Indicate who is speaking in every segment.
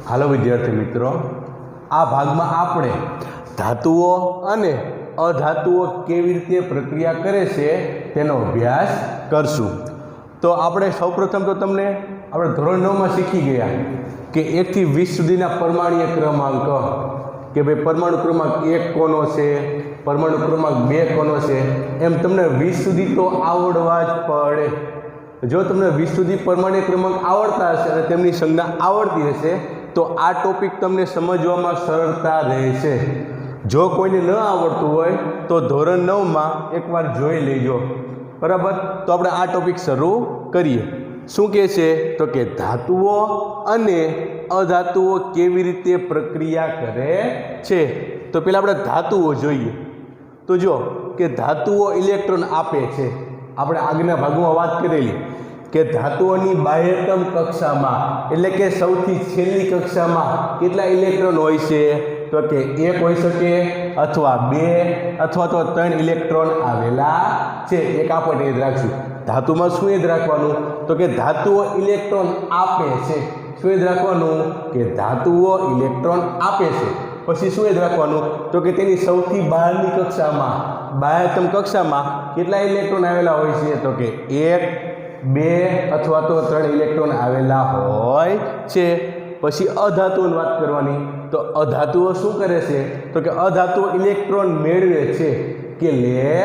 Speaker 1: હાલો વિદ્યાર્થી મિત્રો, આ ભાગમાં આપણે ધાતુઓ અને અધાતુઓ કેવી રીતે પ્રક્રિયા કરે છે તેનો અભ્યાસ કરશું। તો આપણે સૌપ્રથમ તો તમને આપણે ધોરણ 9માં શીખી ગયા કે 1 થી 20 સુધીના પરમાણ્વીય ક્રમાંક, કે ભાઈ પરમાણુ ક્રમાંક 1 કોનો છે, પરમાણુ ક્રમાંક 2 કોનો છે, એમ તમને 20 સુધી તો આવડવા જ પડે। જો તમને 20 સુધી પરમાણ્વીય ક્રમાંક આવડતા હશે અને તેમની સંજ્ઞા આવડતી હશે તો આ ટોપિક તમને સમજવામાં સરળતા રહેશે। જો કોઈને ન આવડતું હોય તો ધોરણ 9માં એકવાર જોઈ લેજો, બરાબર। તો આપણે આ ટોપિક શરૂ કરીએ। શું કહે છે તો કે ધાતુઓ અને અધાતુઓ કેવી રીતે પ્રક્રિયા કરે છે। તો પહેલાં આપણે ધાતુઓ જોઈએ। તો જો કે ધાતુઓ ઇલેક્ટ્રોન આપે છે। આપણે આગળના ભાગમાં વાત કરેલી કે ધાતુઓની બાહ્યતમ કક્ષામાં એટલે કે સૌથી છેલ્લી કક્ષામાં કેટલા ઇલેક્ટ્રોન હોય છે તો કે 1 હોઈ શકે અથવા 2 અથવા તો 3 ઇલેક્ટ્રોન આવેલા છે। એક આપણે યાદ રાખશું। ધાતુમાં શું યાદ રાખવાનું તો કે ધાતુઓ ઇલેક્ટ્રોન આપે છે। શું યાદ રાખવાનું કે ધાતુઓ ઇલેક્ટ્રોન આપે છે। પછી શું યાદ રાખવાનું તો કે તેની સૌથી બહારની કક્ષામાં, બાહ્યતમ કક્ષામાં કેટલા ઇલેક્ટ્રોન આવેલા હોય છે તો કે 1, 2 અથવા તો 3 ઇલેક્ટ્રોન આવેલા હોય છે। પછી અધાતુઓની વાત કરવાની। તો અધાતુઓ શું કરે છે તો કે અધાતુઓ ઇલેક્ટ્રોન મેળવે છે કે લે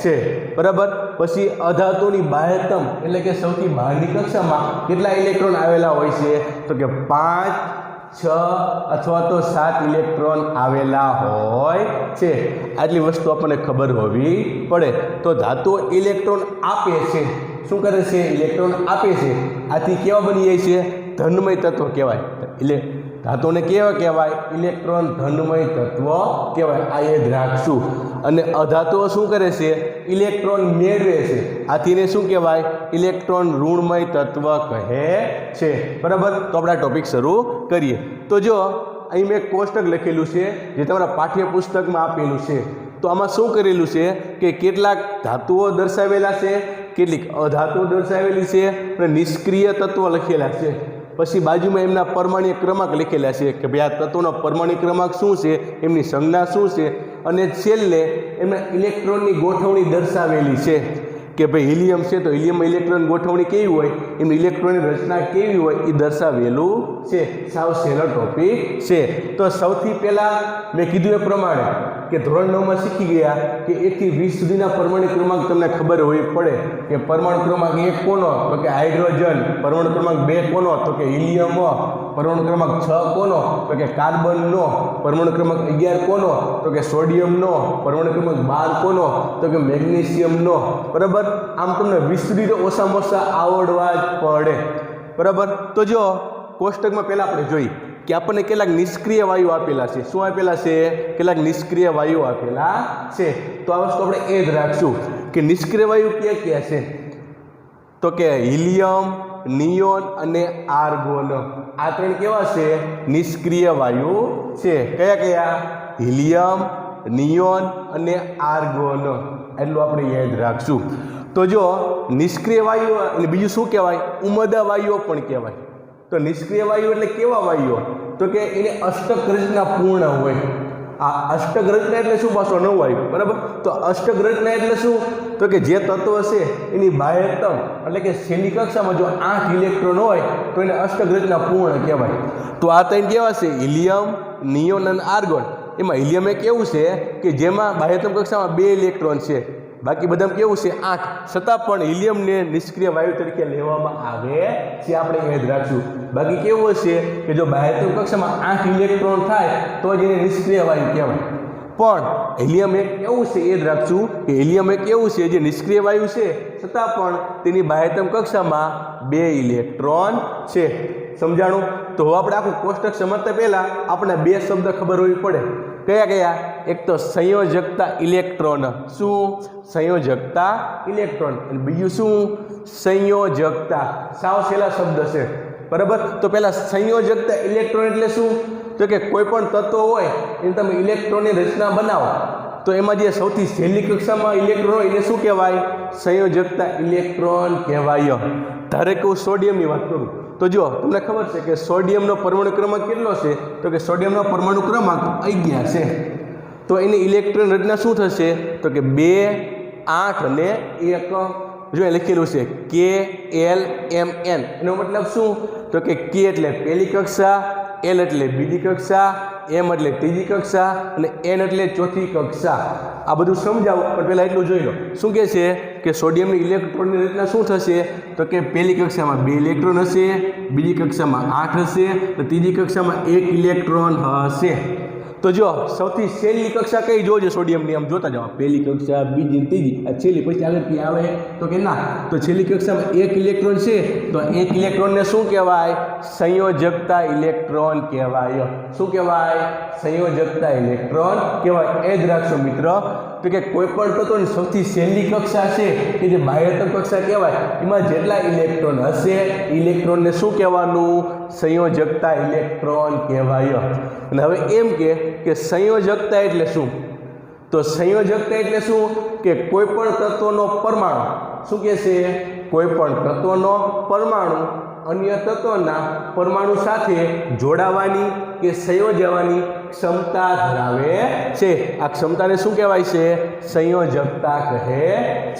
Speaker 1: છે, બરાબર। પછી અધાતુની બાહ્યતમ એટલે કે સૌથી બહારની કક્ષામાં કેટલા ઇલેક્ટ્રોન આવેલા હોય છે તો કે 5, 6 અથવા તો 7 ઇલેક્ટ્રોન આવેલા હોય છે। આટલી વસ્તુ આપણને ખબર હોવી પડે। તો ધાતુઓ ઇલેક્ટ્રોન આપે છે। શું કરે છે? ઇલેક્ટ્રોન આપે છે। આથી કેવા બની જાય છે? ધનમય તત્વ કહેવાય। એટલે ધાતુઓને કેવા કહેવાય? ઇલેક્ટ્રોન ધનમય તત્વ કહેવાય। આ યાદ રાખશું। અને અધાતુઓ શું કરે છે? ઇલેક્ટ્રોન મેળવે છે। આથીને શું કહેવાય? ઇલેક્ટ્રોન ઋણમય તત્વ કહે છે, બરાબર। તો આપણે આ ટોપિક શરૂ કરીએ। તો જો અહીં મેં કોષ્ટક લખેલું છે જે તમારા પાઠ્યપુસ્તકમાં આપેલું છે। તો આમાં શું કરેલું છે કે કેટલાક ધાતુઓ દર્શાવેલા છે, કેટલીક અધાતુઓ દર્શાવેલી છે અને નિષ્ક્રિય તત્વો લખેલા છે। પછી બાજુમાં એમના પરમાણ્વીય ક્રમાંક લખેલા છે કે ભાઈ આ તત્વોનો પરમાણ્વીય ક્રમાંક શું છે, એમની સંજ્ઞા શું છે, અને છેલ્લે એમના ઇલેક્ટ્રોનની ગોઠવણી દર્શાવેલી છે કે ભાઈ હિલિયમ છે તો હિલિયમમાં ઇલેક્ટ્રોન ગોઠવણી કેવી હોય, એમની ઇલેક્ટ્રોનની રચના કેવી હોય એ દર્શાવેલું છે। સાવ સહેલો ટોપિક છે। તો સૌથી પહેલાં મેં કીધું એ પ્રમાણે કે ધોરણ 9માં શીખી ગયા કે 1 થી 20 સુધીના પરમાણુ ક્રમાંક તમને ખબર હોવી પડે કે પરમાણુ ક્રમાંક 1 કોનો તો કે હાઇડ્રોજન, પરમાણુ ક્રમાંક 2 કોનો તો કે હિલિયમ, પરમાણુ ક્રમાંક 6 કોનો તો કે કાર્બનનો, પરમાણુ ક્રમાંક 11 કોનો તો કે સોડિયમનો, પરમાણુ ક્રમાંક 12 કોનો તો કે મેગ્નેશિયમનો, બરાબર। આમ તમને 20 સુધી તો ઓછામાં ઓછા આવડવા જ પડે, બરાબર। તો જો કોષ્ટકમાં પહેલાં આપણે જોઈએ કે આપણને કેટલાક નિષ્ક્રિય વાયુ આપેલા છે। શું આપેલા છે? કેટલાક નિષ્ક્રિય વાયુ આપેલા છે। તો આ વસ્તુ આપણે એ જ રાખશું કે નિષ્ક્રિય વાયુ ક્યાં ક્યાં છે તો કે હિલિયમ, નિયોન અને આર્ગોન। આ ત્રણ કેવા છે? નિષ્ક્રિય વાયુ છે। કયા કયા? હિલિયમ, નિયોન અને આર્ગોન। એટલું આપણે યાદ રાખશું। તો જો નિષ્ક્રિય વાયુ અને બીજું શું કહેવાય? ઉમદા વાયુઓ પણ કહેવાય। તો નિષ્ક્રિય વાયુ એટલે કેવા વાયુઓ તો કે એને અષ્ટક રચના પૂર્ણ હોય। આ અષ્ટક રચના એટલે શું? પાછો 9 વાયુ, બરાબર। તો અષ્ટક રચના એટલે શું તો કે જે તત્વ છે એની બાહ્યતમ એટલે કે છેલ્લી કક્ષામાં જો 8 ઇલેક્ટ્રોન હોય તો એને અષ્ટક રચના પૂર્ણ કહેવાય। તો આ ત્રણ કેવા છે? હિલિયમ, નિયોન અને આર્ગોન। એમાં હિલિયમ એક એવું છે કે જેમાં બાહ્યતમ કક્ષામાં 2 ઇલેક્ટ્રોન છે, બાકી બધામાં કેવું છે? 8, છતાં પણ હિલિયમને નિષ્ક્રિય વાયુ તરીકે લેવામાં આવે છે। આપણે યાદ રાખશું। બાકી કેવું છે કે જો બાહ્યતમ કક્ષામાં 8 ઇલેક્ટ્રોન થાય તો જ એને નિષ્ક્રિય વાયુ કહેવાય। પણ હિલિયમ એક એવું છે, યાદ રાખશું કે હિલિયમ એક એવું છે જે નિષ્ક્રિય વાયુ છે છતાં પણ તેની બાહ્યતમ કક્ષામાં 2 ઇલેક્ટ્રોન છે। સમજાણું? તો હવે આપણે આખું કોષ્ટક સમજતા પહેલા આપણે 2 શબ્દ ખબર હોવી પડે। કયા કયા? એક તો સંયોજકતા ઇલેક્ટ્રોન। શું? સંયોજકતા ઇલેક્ટ્રોન। અને બીજું શું? સંયોજકતા। સાવ સહેલા શબ્દ છે, બરાબર। તો પહેલા સંયોજકતા ઇલેક્ટ્રોન એટલે શું તો કે કોઈ પણ તત્વ હોય એને તમે ઇલેક્ટ્રોનની રચના બનાવો તો એમાં જે સૌથી છેલ્લી કક્ષામાં ઇલેક્ટ્રોન હોય એને શું કહેવાય? સંયોજકતા ઇલેક્ટ્રોન કહેવાય। ધારો કે હું સોડિયમની વાત કરું તો જો તમને ખબર છે કે સોડિયમનો પરમાણુ ક્રમાંક કેટલો છે? તો કે સોડિયમનો પરમાણુ ક્રમાંક 11 છે. તો એની ઇલેક્ટ્રોન રચના શું થશે? તો કે 2, 8 અને 1. જો એ લખેલું છે KLMN. એનો મતલબ શું? તો કે K એટલે પહેલી કક્ષા, L એટલે બીજી કક્ષા, M એટલે ત્રીજી કક્ષા અને N એટલે ચોથી કક્ષા. આ બધું સમજાવું પણ પહેલાં એટલું જોઈ લો. શું કહે છે કે સોડિયમની ઇલેક્ટ્રોનની રચના શું થશે? તો કે પહેલી કક્ષામાં 2 ઇલેક્ટ્રોન હશે, બીજી કક્ષામાં 8 હશે, તો ત્રીજી કક્ષામાં 1 ઇલેક્ટ્રોન હશે. તો જો સૌથી છેલ્લી કક્ષા કઈ જોજો સોડિયમની, આમ જોતા જાઓ, પહેલી કક્ષા, બીજી, ત્રીજી, આ છેલ્લી, પછી આગળ કઈ આવે? તો કે ના. તો છેલ્લી કક્ષામાં 1 ઇલેક્ટ્રોન છે, તો 1 ઇલેક્ટ્રોનને શું કહેવાય? સંયોજકતા ઇલેક્ટ્રોન કહેવાય. શું કહેવાય? સંયોજકતા ઇલેક્ટ્રોન કહેવાય. એ જ રાખશો મિત્રો. તો કે કોઈ પણ તત્વની સૌથી છેલ્લી કક્ષા છે કે જે બાહ્યતમ કક્ષા કહેવાય, એમાં જેટલા ઇલેક્ટ્રોન હશે ઇલેક્ટ્રોનને શું કહેવાનું? સંયોજકતા ઇલેક્ટ્રોન કહેવાય. અને હવે એમ કે સંયોજકતા એટલે શું? તો સંયોજકતા એટલે શું? કે કોઈ પણ તત્વનો પરમાણુ, શું કહે છે? કોઈ પણ તત્વનો પરમાણુ અન્ય તત્વના પરમાણુ સાથે જોડાવાની કે સંયોજવાની ક્ષમતા ધરાવે છે. આ ક્ષમતાને શું કહેવાય છે? સંયોજકતા કહે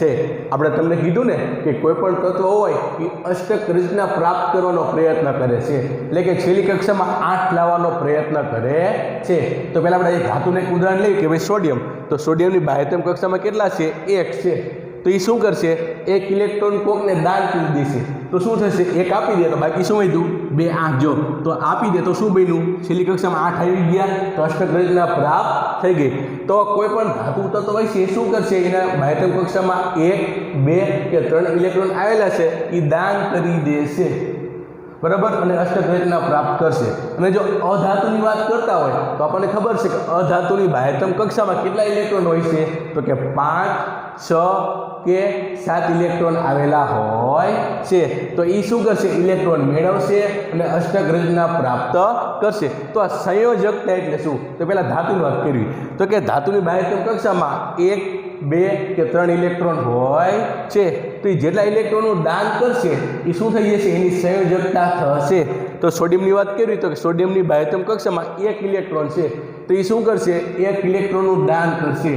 Speaker 1: છે. આપણે તમને કીધું ને કે કોઈ પણ તત્વ હોય એ અષ્ટક રચના પ્રાપ્ત કરવાનો પ્રયત્ન કરે છે, એટલે કે છેલ્લી કક્ષામાં 8 લાવવાનો પ્રયત્ન કરે છે. તો પહેલાં આપણે ધાતુનું એક ઉદાહરણ લઈએ કે ભાઈ સોડિયમ. તો સોડિયમની બાહ્યતમ કક્ષામાં કેટલા છે? 1 છે. તો એ શું કરશે? 1 ઇલેક્ટ્રોન કોકને દાન કરી દેશે. તો શું થશે? 1 આપી દે તો બાકી શું વધ્યું? 2, 8. જો તો આપી દે તો શું બન્યું? છેલ્લી કક્ષામાં 8 આવી ગયા, તો અષ્ટક રચના પ્રાપ્ત થઈ ગઈ. તો કોઈ પણ ધાતુ તત્વ હોય છે એ શું કરશે? એના બાહ્યતમ કક્ષામાં 1, 2 કે 3 ઇલેક્ટ્રોન આવેલા છે એ દાન કરી દેશે, બરાબર, અને અષ્ટક રચના પ્રાપ્ત કરશે. અને જો અધાતુની વાત કરતા હોય તો આપણને ખબર છે કે અધાતુની બાહ્યતમ કક્ષામાં કેટલા ઇલેક્ટ્રોન હોય છે? તો કે 5, 6 કે 7 ઇલેક્ટ્રોન આવેલા હોય છે. તો એ શું કરશે? ઇલેક્ટ્રોન મેળવશે અને અષ્ટક રચના પ્રાપ્ત કરશે. તો આ સંયોજકતા એટલે શું? તો પહેલા ધાતુની વાત કરવી. તો કે ધાતુની બાહ્યતમ કક્ષામાં 1, 2 કે 3 ઇલેક્ટ્રોન હોય છે. તો એ જેટલા ઇલેક્ટ્રોનનું દાન કરશે એ શું થઈ જશે? એની સંયોજકતા થશે. તો સોડિયમની વાત કરવી તો કે સોડિયમની બાહ્યતમ કક્ષામાં 1 ઇલેક્ટ્રોન છે, તો એ શું કરશે? 1 ઇલેક્ટ્રોનનું દાન કરશે.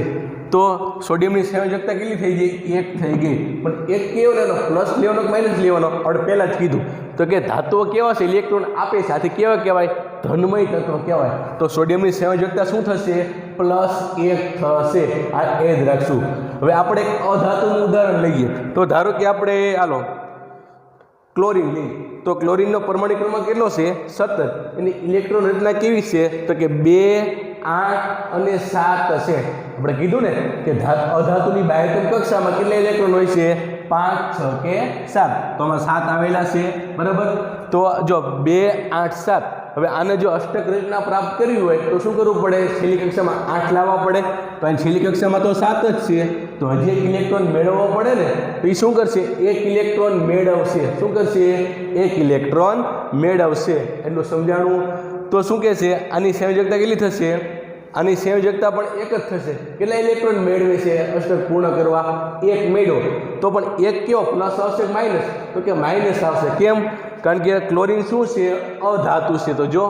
Speaker 1: તો સોડિયમની સંયોજકતા કેટલી થઈ ગઈ? 1 થઈ ગઈ. પણ 1 કેવો લેવાનો? પ્લસ લેવાનો કે માઇનસ લેવાનો? આપણે પહેલાં જ કીધું. તો કે ધાતુઓ કેવા છે? ઇલેક્ટ્રોન આપે છે. આથી કેવા કહેવાય? ધનમય તત્વ કહેવાય. તો સોડિયમની સંયોજકતા શું થશે? +1 થશે. આ એ જ રાખશું. હવે આપણે એક અધાતુનું ઉદાહરણ લઈએ. તો ધારો કે આપણે હાલો ક્લોરીન લઈએ. તો ક્લોરીનનો પરમાણુ ક્રમાંક કેટલો છે? 17. એની ઇલેક્ટ્રોન રચના કેવી છે? તો કે 2, 8 અને 7 છે. આપણે કીધું ને કે અધાતુની બાહ્યતમ કક્ષામાં કેટલા ઇલેક્ટ્રોન હોય છે? 5, 6 કે 7. તો આમાં 7 આવેલા છે, બરાબર. તો જો 2, 8, 7. હવે આને જો અષ્ટક રચના પ્રાપ્ત કરવી હોય તો શું કરવું પડે? છેલ્લી કક્ષામાં 8 લાવવા પડે. તો અહીં છેલ્લી કક્ષામાં તો 7 જ છે, તો હજી એક ઇલેક્ટ્રોન મેળવવો પડે ને. તો એ શું કરશે? 1 ઇલેક્ટ્રોન મેળવશે. શું કરશે? 1 ઇલેક્ટ્રોન મેળવશે. એટલું સમજાણું. તો શું કહે છે? આની સંયોજકતા કેટલી થશે? આની સંયોજકતા પણ 1 જ થશે. કેટલા ઇલેક્ટ્રોન મેળવે છે અષ્ટક પૂર્ણ કરવા? 1 મેળવો. તો પણ 1 કયો? પ્લસ આવશે માઇનસ? તો કે માઇનસ આવશે. કેમ? કારણ કે ક્લોરીન શું છે? અધાતુ છે. તો જો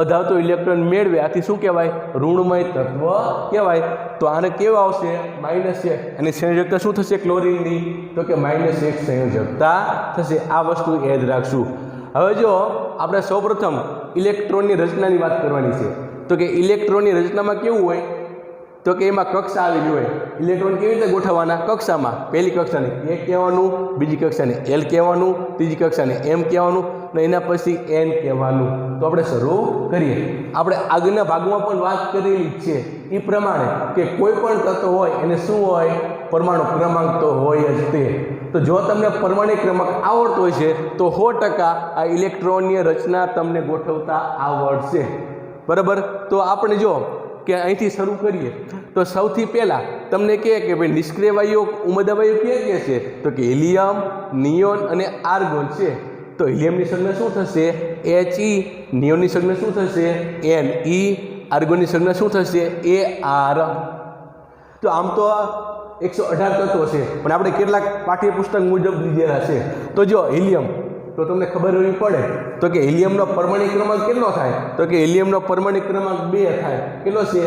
Speaker 1: અધાતુ ઇલેક્ટ્રોન મેળવે, આથી શું કહેવાય? ઋણમય તત્વ કહેવાય. તો આને કેવું આવશે? -1. અને સંયોજકતા શું થશે ક્લોરીનની? તો કે -1 સંયોજકતા થશે. આ વસ્તુ યાદ રાખશું. હવે જો આપણે સૌપ્રથમ ઇલેક્ટ્રોનની રચનાની વાત કરવાની છે. તો કે ઇલેક્ટ્રોનની રચનામાં કેવું હોય? તો કે એમાં કક્ષા આવેલી હોય. ઇલેક્ટ્રોન કેવી રીતે ગોઠવવાના? કક્ષામાં. પહેલી કક્ષાને A કહેવાનું, બીજી કક્ષાને L કહેવાનું, ત્રીજી કક્ષાને M કહેવાનું અને એના પછી N કહેવાનું. તો આપણે શરૂ કરીએ. આપણે આગળના ભાગમાં પણ વાત કરેલી છે એ પ્રમાણે કે કોઈ પણ તત્વ હોય એને શું હોય? પરમાણુ ક્રમાંક તો હોય જ તે. તો જો તમને પરમાણુ ક્રમાંક આવડતો હોય છે તો 100% આ ઇલેક્ટ્રોનની રચના તમને ગોઠવતા આવડશે, બરાબર. તો આપણે જો કે અહીંથી શરૂ કરીએ તો સૌથી પહેલાં તમને કહે કે ભાઈ નિષ્ક્રિય વાયુઓ ઉમદા વાયુ કે છે? તો કે હિલિયમ, નિયોન અને આર્ગોન છે. તો હિલિયમની સંજ્ઞા શું થશે? He. નિયોનની સંજ્ઞા શું થશે? Ne. આર્ગોનની સંજ્ઞા શું થશે? Ar. તો આમ તો 118 તત્વો છે, પણ આપણે કેટલાક પાઠ્યપુસ્તક મુજબ લીધેલા છે. તો જો હિલિયમ, તો તમને ખબર હોવી પડે તો કે હિલિયમનો પરમાણુ ક્રમાંક કેટલો થાય તો કે હિલિયમનો પરમાણુ ક્રમાંક 2 થાય કેટલો છે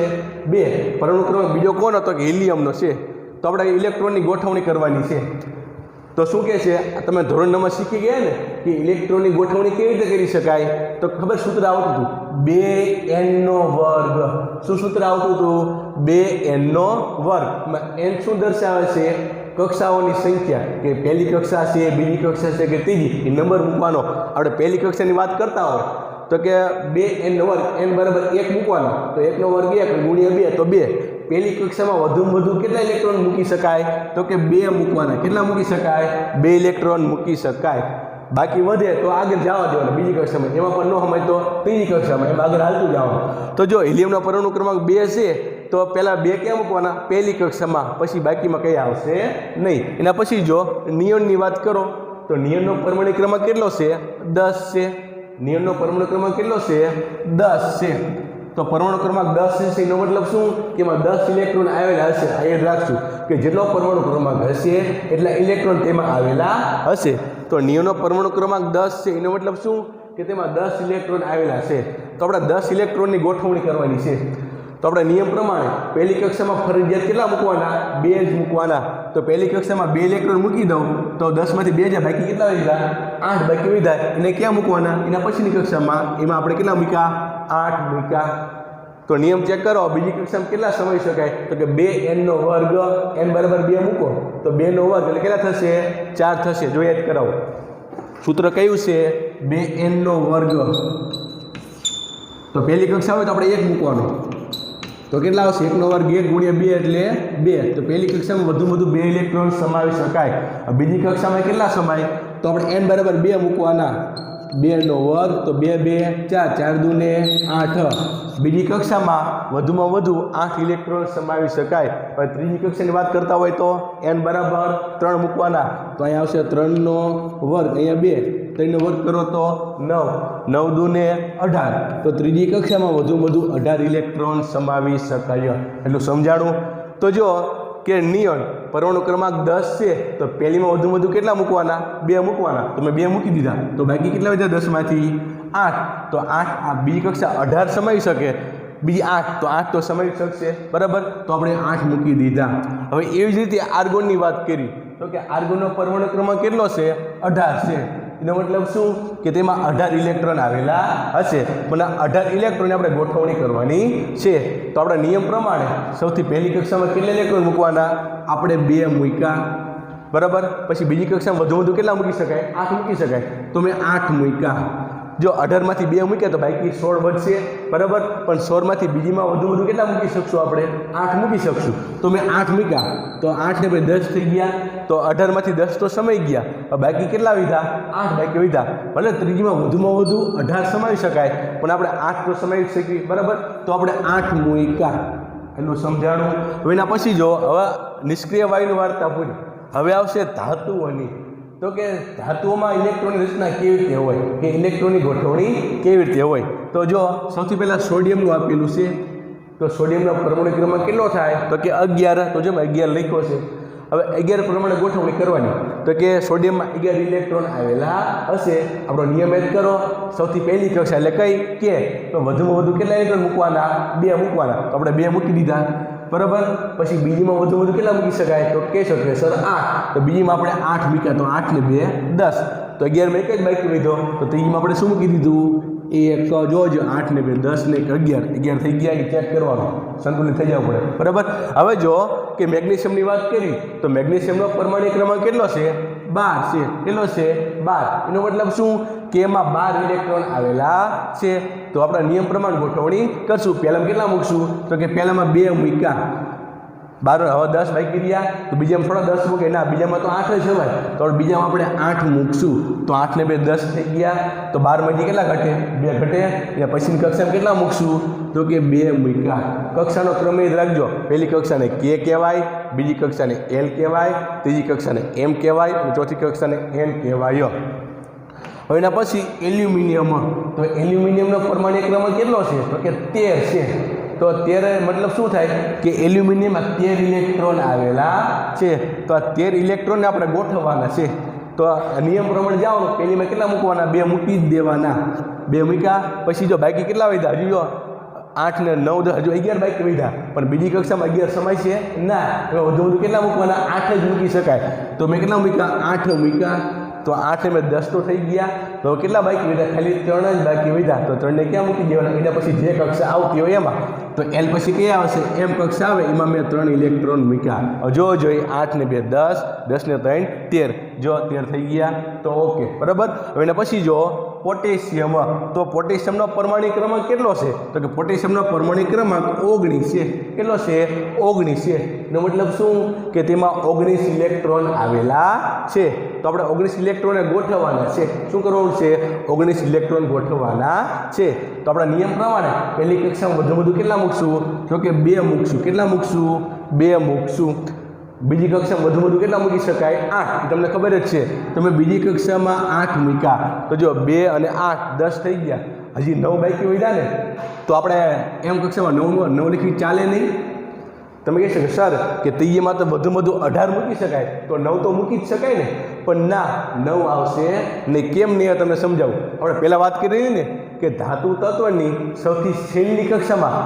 Speaker 1: 2 પરમાણુ ક્રમાંક બીજો કોનો તો કે હિલિયમનો છે તો આપણે ઇલેક્ટ્રોનની ગોઠવણી કરવાની છે તો શું કહે છે તમે ધોરણ 9 માં શીખી ગયા ને કે ઇલેક્ટ્રોનની ગોઠવણી કેવી રીતે કરી શકાય તો ખબર સૂત્ર આવતું હતું 2n² શું સૂત્ર આવતું હતું 2n². n શું દર્શાવે છે કક્ષાઓની સંખ્યા કે પહેલી કક્ષા છે બીજી કક્ષા છે કે ત્રીજી એ નંબર મૂકવાનો આપણે પહેલી કક્ષાની વાત કરતા હોય તો કે 2n² n બરાબર 1 મૂકવાનો તો 1 નો વર્ગ 1 ગુણ્યા 2 તો 2 પહેલી કક્ષામાં વધુમાં વધુ કેટલા ઇલેક્ટ્રોન મૂકી શકાય તો કે 2 મૂકવાના કેટલા મૂકી શકાય 2 ઇલેક્ટ્રોન મૂકી શકાય બાકી વધે તો આગળ જવા દેવાનું બીજી કક્ષામાં એમાં પણ ન સમય તો ત્રીજી કક્ષામાં એમ આગળ હાલતું જવાનું તો જો હિલિયમનો પરમાણુ ક્રમાંક 2 છે તો પહેલાં 2 ક્યાં મૂકવાના પહેલી કક્ષામાં પછી બાકીમાં કઈ આવશે નહીં એના પછી જો નિયોનની વાત કરો તો નિયોનનો પરમાણુ ક્રમાંક કેટલો છે 10 છે નિયોનનો પરમાણુ ક્રમાંક કેટલો છે 10 છે તો પરમાણુ ક્રમાંક 10 છે એનો મતલબ શું કે એમાં 10 ઇલેક્ટ્રોન આવેલા હશે આ યાદ રાખશું કે જેટલો પરમાણુ ક્રમાંક હશે એટલા ઇલેક્ટ્રોન તેમાં આવેલા હશે તો નિયોનનો પરમાણુ ક્રમાંક 10 છે એનો મતલબ શું કે તેમાં 10 ઇલેક્ટ્રોન આવેલા છે તો આપણે 10 ઇલેક્ટ્રોનની ગોઠવણી કરવાની છે તો આપણે નિયમ પ્રમાણે પહેલી કક્ષામાં ફરજિયાત કેટલા મૂકવાના 2 જ મૂકવાના તો પહેલી કક્ષામાં 2 ઇલેક્ટ્રોન મૂકી દઉં તો 10 માંથી 2 જાય બાકી કેટલા વધ્યા 8 બાકી વધ્યા એને ક્યાં મૂકવાના એના પછીની કક્ષામાં એમાં આપણે કેટલા મૂક્યા 8 મૂક્યા તો નિયમ ચેક કરો બીજી કક્ષામાં કેટલા સમાવી શકાય તો કે 2n² n બરાબર 2 મૂકો તો 2 નો વર્ગ એટલે કેટલા થશે 4 થશે જો યાદ કરાવો સૂત્ર કયું છે 2n² તો પહેલી કક્ષા હોય તો આપણે 1 મૂકવાનું તો કેટલા આવશે 1 નો વર્ગ 1 ગુણ્યા 2 એટલે 2 તો પહેલી કક્ષામાં વધુમાં વધુ 2 ઇલેક્ટ્રોન સમાવી શકાય બીજી કક્ષામાં કેટલા સમાય તો આપણે n બરાબર 2 મૂકવાના 2 નો વર્ગ તો 2 2 4 4 દૂને 8 બીજી કક્ષામાં વધુમાં વધુ 8 ઇલેક્ટ્રોન સમાવી શકાય હવે ત્રીજી કક્ષાની વાત કરતા હોય તો n બરાબર 3 મૂકવાના તો અહીંયા આવશે 3 નો વર્ગ અહીંયા 2 3 નો વર્ગ કરો તો 9 9 દૂને 18 તો ત્રીજી કક્ષામાં વધુમાં વધુ 18 ઇલેક્ટ્રોન સમાવી શકાય એટલું સમજાણું તો જો કે નિયોન પરમાણુ ક્રમાંક 10 છે તો પહેલીમાં વધુમાં વધુ કેટલા મૂકવાના 2 મૂકવાના તો મેં 2 મૂકી દીધા તો બાકી કેટલા વધ્યા 10 માંથી 8 તો 8 આ બીજી કક્ષા 18 સમાવી શકે બીજી 8 તો 8 તો સમાવી શકશે બરાબર તો આપણે 8 મૂકી દીધા હવે એવી જ રીતે આર્ગોનની વાત કરી તો કે આર્ગોનનો પરમાણુ ક્રમાંક કેટલો છે 18 છે એનો મતલબ શું કે તેમાં 18 ઇલેક્ટ્રોન આવેલા હશે પણ 18 ઇલેક્ટ્રોનની આપણે ગોઠવણી કરવાની છે તો આપણા નિયમ પ્રમાણે સૌથી પહેલી કક્ષામાં કેટલા ઇલેક્ટ્રોન મૂકવાના આપણે 2 મૂક્યા બરાબર પછી બીજી કક્ષામાં વધુ કેટલા મૂકી શકાય 8 મૂકી શકાય તો મેં 8 મૂક્યા જો 18 માંથી 2 મૂક્યા તો બાકી 16 વધશે બરાબર પણ 16 માંથી બીજીમાં વધુ કેટલા મૂકી શકશું આપણે 8 મૂકી શકશું તો મેં 8 મૂક્યા તો 8 ને પછી 10 થઈ ગયા તો 18 માંથી 10 તો સમાઈ ગયા બાકી કેટલા વધ્યા 8 બાકી વધ્યા ભલે ત્રીજીમાં વધુમાં વધુ 18 સમાવી શકાય પણ આપણે 8 તો સમાવી શકીએ બરાબર તો આપણે 8 મૂક્યા એટલું સમજાણું હવે એના પછી જો હવે નિષ્ક્રિય વાયુની વાર્તા પૂરી હવે આવશે ધાતુઓની તો કે ધાતુઓમાં ઇલેક્ટ્રોનની રચના કેવી રીતે હોય કે ઇલેક્ટ્રોનની ગોઠવણી કેવી રીતે હોય તો જો સૌથી પહેલાં સોડિયમનું આપેલું છે તો સોડિયમનો પરમાણુ ક્રમાંક કેટલો થાય તો કે 11 તો જેમ 11 લખ્યો છે હવે 11 પ્રમાણે ગોઠવણી કરવાની તો કે સોડિયમમાં 11 ઇલેક્ટ્રોન આવેલા હશે આપણો નિયમ યાદ કરો સૌથી પહેલી કક્ષા એટલે કઈ કે તો વધુમાં વધુ કેટલા ઇલેક્ટ્રોન મૂકવાના 2 મૂકવાના તો આપણે 2 મૂકી દીધા બરાબર પછી બીજીમાં વધુ કેટલા મૂકી શકાય તો કહી શકીએ સર 8 તો બીજીમાં આપણે 8 મૂક્યા તો 8 ને 2 10 તો 11 માં એક જ બાકી લીધો તો ત્રીજીમાં આપણે શું મૂકી દીધું એક જોજો 8 ને 2 10 ને 11 થઈ ગયા એ ચેક કરવાનું સંતુલિત થઈ જવું પડે બરાબર હવે જો કે મેગ્નેશિયમની વાત કરી તો મેગ્નેશિયમનો પરમાણુ ક્રમાંક કેટલો છે 12 છે કેટલો છે 12 એનો મતલબ શું કે એમાં 12 ઇલેક્ટ્રોન આવેલા છે તો આપણા નિયમ પ્રમાણે ગોઠવણી કરશું પહેલામાં કેટલા મૂકશું તો કે પહેલામાં 2 મૂક્યા 12 હવે 10 બાકી રહ્યા તો બીજામાં થોડા 10 મૂકે ના બીજામાં તો 8 જ જવાય તો બીજામાં આપણે 8 મૂકશું તો 8 ને 2 10 થઈ ગયા તો 12 માંથી કેટલા ઘટે 2 ઘટે એટલે પછીની કક્ષામાં કેટલા મૂકશું તો કે 2 મૂક્યા કક્ષાનો ક્રમ યાદ રાખજો પહેલી કક્ષાને K કહેવાય બીજી કક્ષાને L કહેવાય ત્રીજી કક્ષાને M કહેવાય અને ચોથી કક્ષાને N કહેવાય હવે એના પછી એલ્યુમિનિયમ તો એલ્યુમિનિયમનો પરમાણુ ક્રમાંક કેટલો છે તો કે 13 છે તો 13 મતલબ શું થાય કે એલ્યુમિનિયમમાં 13 ઇલેક્ટ્રોન આવેલા છે તો આ 13 ઇલેક્ટ્રોનને આપણે ગોઠવવાના છે તો નિયમ પ્રમાણે જાઓ પહેલીમાં કેટલા મૂકવાના 2 મૂકી જ દેવાના 2 મૂક્યા પછી જો બાકી કેટલા વધ્યા હજુ જો 8 ને 9 10 હજુ 11 બાકી વધ્યા પણ બીજી કક્ષામાં 11 સમાય છે ના એટલે વધુ કેટલા મૂકવાના 8 જ મૂકી શકાય તો મેં કેટલા મૂક્યા 8 મૂક્યા તો 8 મેં 10 તો થઈ ગયા તો કેટલા બાકી વધ્યા ખાલી 3 જ બાકી વધ્યા તો 3 ને ક્યાં મૂકી દેવાના એના પછી જે કક્ષા આવતી હોય એમાં તો એલ પછી કયા આવશે એમ કક્ષા આવે એમાં મેં 3 ઇલેક્ટ્રોન મૂક્યા જો જોઈ 8 ને 2 10 10 ને 3 13 જો 13 થઈ ગયા તો ઓકે બરાબર હવે એના પછી જો પોટેશિયમ તો પોટેશિયમનો પરમાણિક ક્રમાંક કેટલો છે તો કે પોટેશિયમનો પરમાણિક ક્રમાંક 19 છે કેટલો છે 19 છે એનો મતલબ શું કે તેમાં 19 ઇલેક્ટ્રોન આવેલા છે તો આપણે 19 ઇલેક્ટ્રોનને ગોઠવવાના છે શું કરવાનું છે 19 ઇલેક્ટ્રોન ગોઠવવાના છે તો આપણા નિયમ પ્રમાણે પહેલી કક્ષામાં વધુ કેટલા મૂકશું તો કે 2 મૂકશું કેટલા મૂકશું 2 મૂકશું બીજી કક્ષામાં વધુ કેટલા મૂકી શકાય 8 તમને ખબર જ છે તમે બીજી કક્ષામાં 8 મૂક્યા તો જો 2 અને 8 10 થઈ ગયા હજી 9 બાકી વધ્યા ને તો આપણે એમ કક્ષામાં 9 લખી ચાલે નહીં તમે કહી શકો સર કે તૈયામાં તો વધુ 18 મૂકી શકાય તો 9 તો મૂકી જ શકાય ને પણ ના 9 આવશે નહીં કેમ નહીં તમને સમજાવું આપણે પહેલાં વાત કરી ને કે ધાતુ તત્વની સૌથી છેલ્લી કક્ષામાં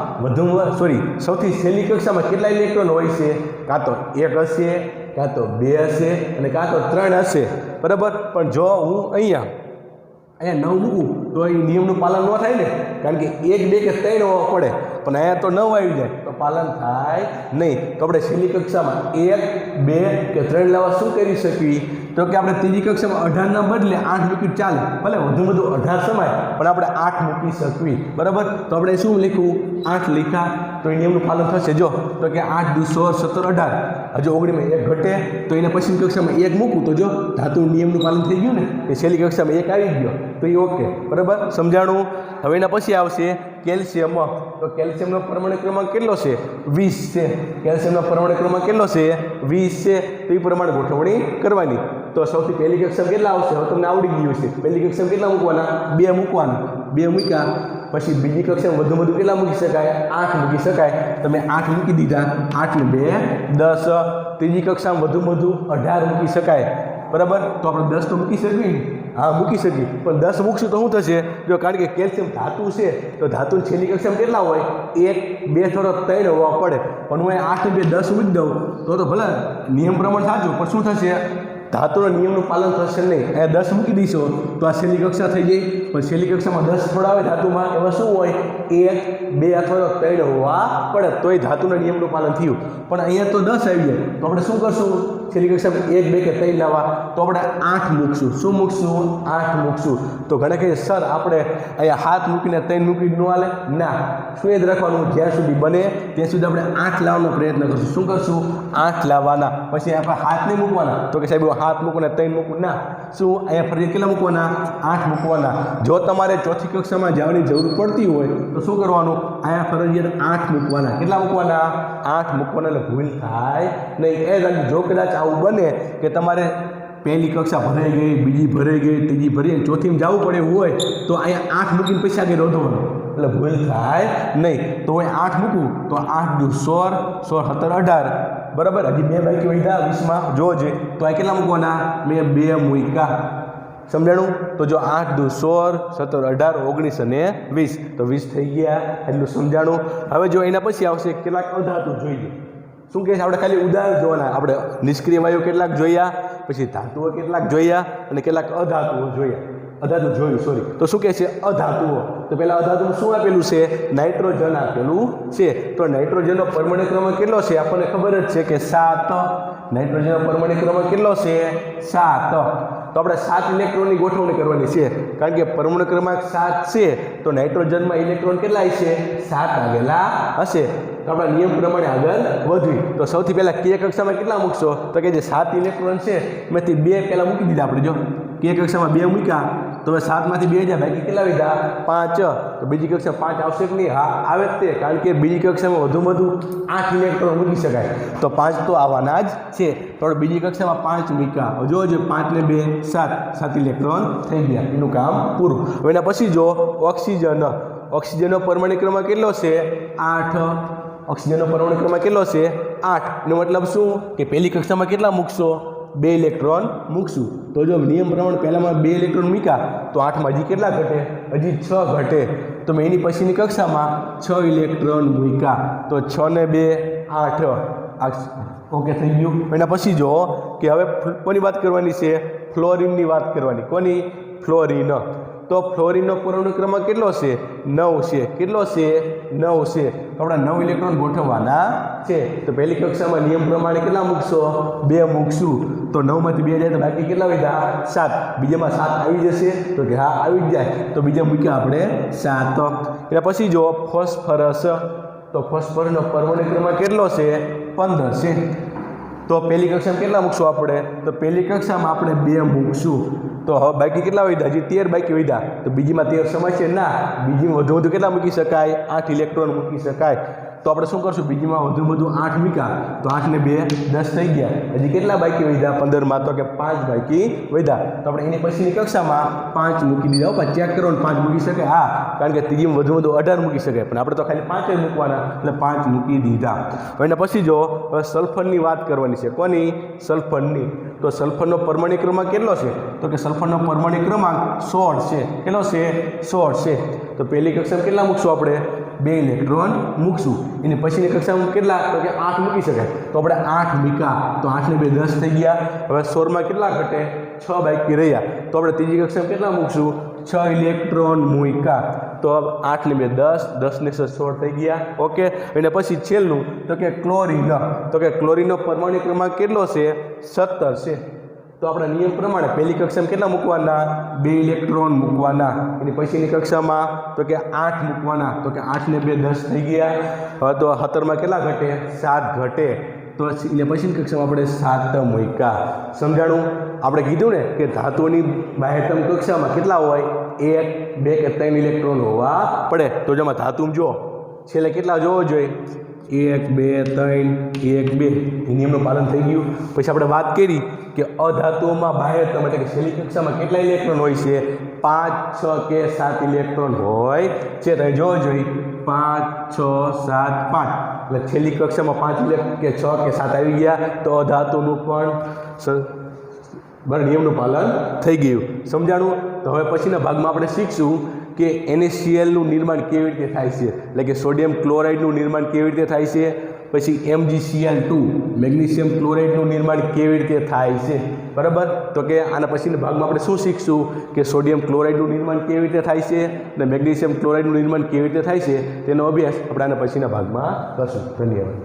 Speaker 1: સૌથી છેલ્લી કક્ષામાં કેટલા ઇલેક્ટ્રોન હોય છે કાં તો 1 હશે કાં તો 2 હશે અને કાં તો 3 હશે બરાબર પણ જો હું અહીંયા 9 મૂકું તો એ નિયમનું પાલન ન થાય ને કારણ કે 1 2 કે 3 હોવા પડે પણ અહીંયા તો 9 આવી જાય તો પાલન થાય નહીં તો આપણે છેલ્લી કક્ષામાં 1 2 કે 3 લાવવા શું કરી શકીએ તો કે આપણે ત્રીજી કક્ષામાં 18 ના બદલે 8 મૂકી ચાલે ભલે વધુ 18 સમાય પણ આપણે 8 મૂકી શકવી બરાબર તો આપણે શું લખ્યું 8 લખ્યા તો એ નિયમનું પાલન થશે જો તો કે 8 2 16 17 18 હજુ 19 માં 1 ઘટે તો એને પછીની કક્ષામાં 1 મૂકું તો જો ધાતુ નિયમનું પાલન થઈ ગયું ને એ છેલ્લી કક્ષામાં 1 આવી ગયો તો એ ઓકે બરાબર સમજાણું હવે એના પછી આવશે કેલ્શિયમ તો કેલ્શિયમનો પરમાણુ ક્રમાંક કેટલો છે 20 છે કેલ્શિયમનો પરમાણુ ક્રમાંક કેટલો છે 20 છે તો એ પ્રમાણે ગોઠવણી કરવાની તો સૌથી પહેલી કક્ષામાં કેટલા આવશે હવે તમને આવડી ગયું છે પહેલી કક્ષામાં કેટલા મૂકવાના 2 મૂકવાના 2 મૂક્યા પછી બીજી કક્ષામાં વધુ કેટલા મૂકી શકાય 8 મૂકી શકાય તમે 8 મૂકી દીધા 8 ને 2 10 ત્રીજી કક્ષામાં વધુ 18 મૂકી શકાય બરાબર તો આપણે 10 તો મૂકી શકીએ હા મૂકી શકીએ પણ 10 મૂકશું તો શું થશે જો કારણ કે કેલ્શિયમ ધાતુ છે તો ધાતુની છેલ્લી કક્ષામાં કેટલા હોય 1 2 થોડો 3 હોવા પડે પણ હું 8 ને 2 10 મૂકી દઉં તો ભલે નિયમ પ્રમાણે સાચું પણ શું થશે ધાતુના નિયમનું પાલન થશે નહીં અહીંયા 10 મૂકી દઈશો તો આ છેલ્લી કક્ષા થઈ જાય પણ છેલ્લી કક્ષામાં 10 થોડા આવે ધાતુમાં એમાં શું હોય 1 2 અથવા 3 હોવા પડે તો એ ધાતુના નિયમનું પાલન થયું પણ અહીંયા તો 10 આવી જાય તો આપણે શું કરશું છેલ્લી કક્ષામાં 1 2 કે 3 લાવવા તો આપણે 8 મૂકશું શું મૂકશું 8 મૂકશું તો ઘણા કહે સર આપણે અહીંયા હાથ મૂકીને 3 મૂકી ન હાલે ના શું યાદ રાખવાનું જ્યાં સુધી બને ત્યાં સુધી આપણે 8 લાવવાનો પ્રયત્ન કરશું શું કરશું 8 લાવવાના પછી આપણે હાથ નહીં મૂકવાના તો કે સાહેબ હાથ મૂકવાના 3 મૂકવું ના શું અહીંયા ફરી કેટલા મૂકવાના 8 મૂકવાના જો તમારે ચોથી કક્ષામાં જવાની જરૂર પડતી હોય તો શું કરવાનું અહીંયા ફરજિયાત 8 મૂકવાના કેટલા મૂકવાના 8 મૂકવાના એટલે ભૂલ થાય નહીં એ જો કદાચ આવું બને કે તમારે પહેલી કક્ષા ભરાઈ ગઈ બીજી ભરાઈ ગઈ ત્રીજી ભરી ચોથીમાં જવું પડે એવું હોય તો અહીંયા 8 મૂકીને પછી આગળ વધવાનું એટલે ભૂલ થાય નહીં તો હું 8 મૂકું તો 8 દુ 16 16 17 18 બરાબર હજી 2 બાકી વધ્યા 20માં જોજે તો આ કેટલા મૂકવાના મેં 2 મૂક્યા સમજાણું તો જો 8 દુ 16 17 18 19 અને 20 તો 20 થઈ ગયા એટલું સમજાણું હવે જો એના પછી આવશે કેટલાક અધાતુ જોઈએ શું કહે છે આપણે ખાલી ઉદાહરણ જોવાના આપણે નિષ્ક્રિય વાયુ કેટલાક જોયા પછી ધાતુઓ કેટલાક જોયા અને કેટલાક અધાતુઓ જોયું તો શું કહે છે અધાતુઓ તો પહેલાં અધાતુનું શું આપેલું છે નાઇટ્રોજન આપેલું છે તો નાઇટ્રોજનનો પરમાણુ ક્રમાંક કેટલો છે આપણને ખબર જ છે કે 7 નાઇટ્રોજનનો પરમાણુ ક્રમાંક કેટલો છે 7 તો આપણે 7 ઇલેક્ટ્રોનની ગોઠવણી કરવાની છે કારણ કે પરમાણુ ક્રમાંક 7 છે તો નાઇટ્રોજનમાં ઇલેક્ટ્રોન કેટલા હશે 7 આવેલા હશે તો આપણા નિયમ પ્રમાણે આગળ વધવી તો સૌથી પહેલાં કે કક્ષામાં કેટલા મૂકશો તો કે જે 7 ઇલેક્ટ્રોન છે એમાંથી 2 પહેલાં મૂકી દીધા આપણે જો કે કક્ષામાં 2 મૂક્યા તો હવે 7 માંથી 2 જાય બાકી કેટલા વધ્યા 5 તો બીજી કક્ષામાં 5 આવશે કે નહીં હા આવે જ તે કારણ કે બીજી કક્ષામાં વધુ 8 ઇલેક્ટ્રોન મૂકી શકાય તો 5 તો આવવાના જ છે તો બીજી કક્ષામાં 5 મૂક્યા જો 5 ને 2 7 ઇલેક્ટ્રોન થઈ ગયા એનું કામ પૂરું હવે એના પછી જો ઓક્સિજનનો પરમાણુ ક્રમાંક કેટલો છે 8 ઓક્સિજનનો પરમાણુ ક્રમાંક કેટલો છે 8 એનો મતલબ શું કે પહેલી કક્ષામાં કેટલા મૂકશો 2 ઇલેક્ટ્રોન મૂકશું. તો જો નિયમ પ્રમાણે પહેલામાં 2 ઇલેક્ટ્રોન મૂક્યા તો 8માં હજી કેટલા ઘટે? હજી 6 ઘટે. તો મેં એની પછીની કક્ષામાં 6 ઇલેક્ટ્રોન મૂક્યા તો 6 ને 2 8. ઓકે થઈ ગયું. એના પછી જો કે હવે કોની વાત કરવાની છે? ફ્લોરિનની વાત કરવાની. કોની? ફ્લોરિન. તો ફ્લોરિનનો પરમાણુ ક્રમાંક કેટલો છે? 9 છે. કેટલો છે? 9 છે. તો આપણે 9 ઇલેક્ટ્રોન ગોઠવવાના છે. તો પહેલી કક્ષામાં નિયમ પ્રમાણે કેટલા મૂકશો? 2 મૂકશું. તો 9માંથી 2 જાય તો બાકી કેટલા વધ્યા? 7. બીજામાં 7 આવી જશે? તો કે હા આવી જ જાય. તો બીજા મૂક્યા આપણે 7. એના પછી જો ફોસ્ફરસ. તો ફોસ્ફરસનો પરમાણુ ક્રમાંક કેટલો છે? 15 છે. તો પહેલી કક્ષામાં કેટલા મૂકશું આપણે? તો પહેલી કક્ષામાં આપણે 2 મૂકશું. તો હવે બાકી કેટલા વધ્યા? હજી 13 બાકી વધ્યા. તો બીજીમાં 13 સમાશે ના. બીજીમાં વધુ કેટલા મૂકી શકાય? 8 ઇલેક્ટ્રોન મૂકી શકાય. તો આપણે શું કરશું? બીજીમાં વધુ 8 મૂક્યા તો 8 ને 2 10 થઈ ગયા. હજી કેટલા બાકી વધ્યા? 15માં તો કે 5 બાકી વધ્યા. તો આપણે એની પછીની કક્ષામાં 5 મૂકી દીધા. ઉપર ચેક કરો ને 5 મૂકી શકાય? હા, કારણ કે ત્રીજીમાં વધુ 18 મૂકી શકાય, પણ આપણે તો ખાલી 5 જ મૂકવાના એટલે 5 મૂકી દીધા. એના પછી જો સલ્ફરની વાત કરવાની છે. કોની? સલ્ફરની. તો સલ્ફરનો પરમાણુ ક્રમાંક કેટલો છે? તો કે સલ્ફરનો પરમાણુ ક્રમાંક 16 છે. કેટલો છે? 16 છે. તો પહેલી કક્ષામાં કેટલા મૂકશું આપણે? 2 ઇલેક્ટ્રોન મૂકશું. એની પછીની કક્ષામાં કેટલા? તો કે 8 મૂકી શકાય. તો આપણે 8 મૂક્યા તો 8 ને 2 10 થઈ ગયા. હવે 16માં કેટલા ઘટે? 6 બાકી રહ્યા. તો આપણે ત્રીજી કક્ષામાં કેટલા મૂકશું? 6 ઇલેક્ટ્રોન મૂક્યા. તો 8 ને 2 10, 10 ને 16 થઈ ગયા. ઓકે. અને પછી છેલ્લું તો કે ક્લોરીન. તો કે ક્લોરીનનો પરમાણુ ક્રમાંક કેટલો છે? 17 છે. તો આપણા નિયમ પ્રમાણે પહેલી કક્ષામાં કેટલા મૂકવાના? 2 ઇલેક્ટ્રોન મૂકવાના. એની પછીની કક્ષામાં તો કે 8 મૂકવાના. તો કે 8 ને 2 10 થઈ ગયા. હવે તો 17માં કેટલા ઘટે? 7 ઘટે. તો એને પછીની કક્ષામાં આપણે 7 મૂક્યા. સમજાણું? આપણે કીધું ને કે ધાતુઓની બાહ્યતમ કક્ષામાં કેટલા હોય? 1, 2 કે 3 ઇલેક્ટ્રોન હોવા પડે. તો જેમાં ધાતુ જો છેલ્લે કેટલા જોવો જોઈએ? 1, 2, 3, 1, 2. એ નિયમનું પાલન થઈ ગયું. પછી આપણે વાત કરી કે અધાતુઓમાં બાહ્યતમ એટલે કે છેલ્લી કક્ષામાં કેટલા ઇલેક્ટ્રોન હોય છે? 5, 6 કે 7 ઇલેક્ટ્રોન હોય છે. તમે જોવો જોઈએ 5, 6, 7, 5. એટલે છેલ્લી કક્ષામાં 5 ઇલેક્ટ્રોન કે 6 કે 7 આવી ગયા. તો અધાતુનું પણ નિયમનું પાલન થઈ ગયું. સમજાણું? તો હવે પછીના ભાગમાં આપણે શીખશું કે NaClનું નિર્માણ કેવી રીતે થાય છે, એટલે કે સોડિયમ ક્લોરાઇડનું નિર્માણ કેવી રીતે થાય છે. પછી MgCl2 મેગ્નેશિયમ ક્લોરાઇડનું નિર્માણ કેવી રીતે થાય છે. બરાબર? તો કે આના પછીના ભાગમાં આપણે શું શીખશું કે સોડિયમ ક્લોરાઇડનું નિર્માણ કેવી રીતે થાય છે અને મેગ્નેશિયમ ક્લોરાઇડનું નિર્માણ કેવી રીતે થાય છે તેનો અભ્યાસ આપણે આના પછીના ભાગમાં કરશું. ધન્યવાદ.